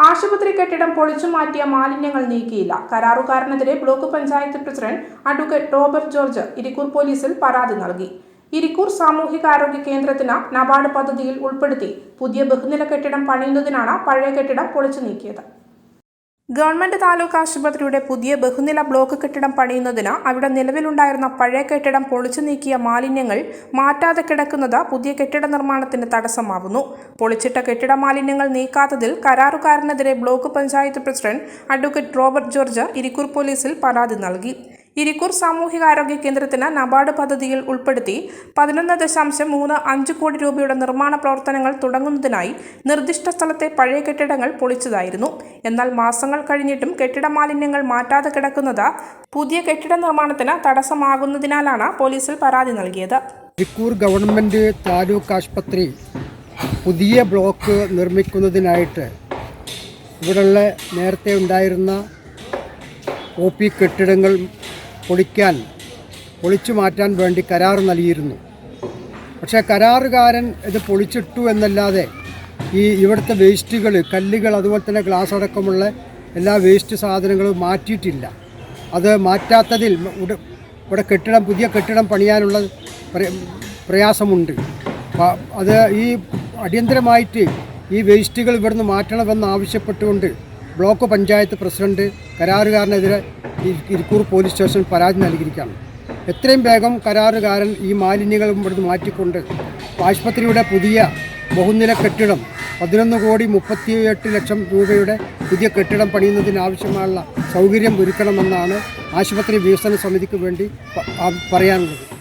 ആശുപത്രി കെട്ടിടം പൊളിച്ചു മാറ്റിയ മാലിന്യങ്ങൾ നീക്കിയില്ല. കരാറുകാരനെതിരെ block panchayat president advocate Robert George Irikkur പോലീസിൽ പരാതി നൽകി. ഇരിക്കൂർ സാമൂഹികാരോഗ്യ കേന്ദ്രത്തിന് നബാർഡ് പദ്ധതിയിൽ ഉൾപ്പെടുത്തി പുതിയ ബഹുനില കെട്ടിടം പണിയുന്നതിനാണ് പഴയ കെട്ടിടം പൊളിച്ചു നീക്കിയത്. ഗവൺമെന്റ് താലൂക്ക് ആശുപത്രിയുടെ പുതിയ ബഹുനില ബ്ലോക്ക് കെട്ടിടം പണിയുന്നതിന് അവിടെ നിലവിലുണ്ടായിരുന്ന പഴയ കെട്ടിടം പൊളിച്ചു നീക്കിയ മാലിന്യങ്ങൾ മാറ്റാതെ കിടക്കുന്നത് പുതിയ കെട്ടിട നിർമ്മാണത്തിന് തടസ്സമാവുന്നു. പൊളിച്ചിട്ട കെട്ടിട മാലിന്യങ്ങൾ നീക്കാത്തതിൽ കരാറുകാരനെതിരെ block panchayat president advocate Robert George Irikkur പോലീസിൽ പരാതി നൽകി. ഇരിക്കൂർ സാമൂഹികാരോഗ്യ കേന്ദ്രത്തിന് നബാർഡ് പദ്ധതിയിൽ ഉൾപ്പെടുത്തി 11.35 കോടി രൂപയുടെ നിർമ്മാണ പ്രവർത്തനങ്ങൾ തുടങ്ങുന്നതിനായി നിർദ്ദിഷ്ട സ്ഥലത്തെ പഴയ കെട്ടിടങ്ങൾ പൊളിച്ചതായിരുന്നു. എന്നാൽ മാസങ്ങൾ കഴിഞ്ഞിട്ടും കെട്ടിട മാലിന്യങ്ങൾ മാറ്റാതെ കിടക്കുന്നത് പുതിയ കെട്ടിട നിർമ്മാണത്തിന് തടസ്സമാകുന്നതിനാലാണ് പോലീസിൽ പരാതി നൽകിയത്. ഇരിക്കൂർ ഗവൺമെന്റ് താലൂക്ക് ആശുപത്രി പുതിയ ബ്ലോക്ക് നിർമ്മിക്കുന്നതിനായിട്ട് ഇവിടെയുള്ള നേരത്തെ ഉണ്ടായിരുന്ന OP കെട്ടിടങ്ങൾ പൊളിച്ചു മാറ്റാൻ വേണ്ടി കരാർ നൽകിയിരുന്നു. പക്ഷേ കരാറുകാരൻ ഇത് പൊളിച്ചിട്ടു എന്നല്ലാതെ ഇവിടുത്തെ വേസ്റ്റുകൾ, കല്ലുകൾ, അതുപോലെ തന്നെ ഗ്ലാസ് അടക്കമുള്ള എല്ലാ വേസ്റ്റ് സാധനങ്ങളും മാറ്റിയിട്ടില്ല. അത് മാറ്റാത്തതിൽ ഇവിടെ പുതിയ കെട്ടിടം പണിയാനുള്ള പ്രയാസമുണ്ട്. അത് അടിയന്തരമായിട്ട് ഈ വേസ്റ്റുകൾ ഇവിടുന്ന് മാറ്റണമെന്ന് ആവശ്യപ്പെട്ടുകൊണ്ട് ബ്ലോക്ക് പഞ്ചായത്ത് പ്രസിഡന്റ് കരാറുകാരനെതിരെ ഇരിക്കൂർ പോലീസ് സ്റ്റേഷനിൽ പരാതി നൽകിയിരിക്കുകയാണ്. എത്രയും വേഗം കരാറുകാരൻ ഈ മാലിന്യങ്ങൾ ഇവിടുന്ന് മാറ്റിക്കൊണ്ട് ആശുപത്രിയുടെ പുതിയ ബഹുനില കെട്ടിടം 11.38 ലക്ഷം രൂപയുടെ പുതിയ കെട്ടിടം പണിയുന്നതിനാവശ്യമായുള്ള സൗകര്യം ഒരുക്കണമെന്നാണ് ആശുപത്രി വികസന സമിതിക്ക് വേണ്ടി പറയാനുള്ളത്.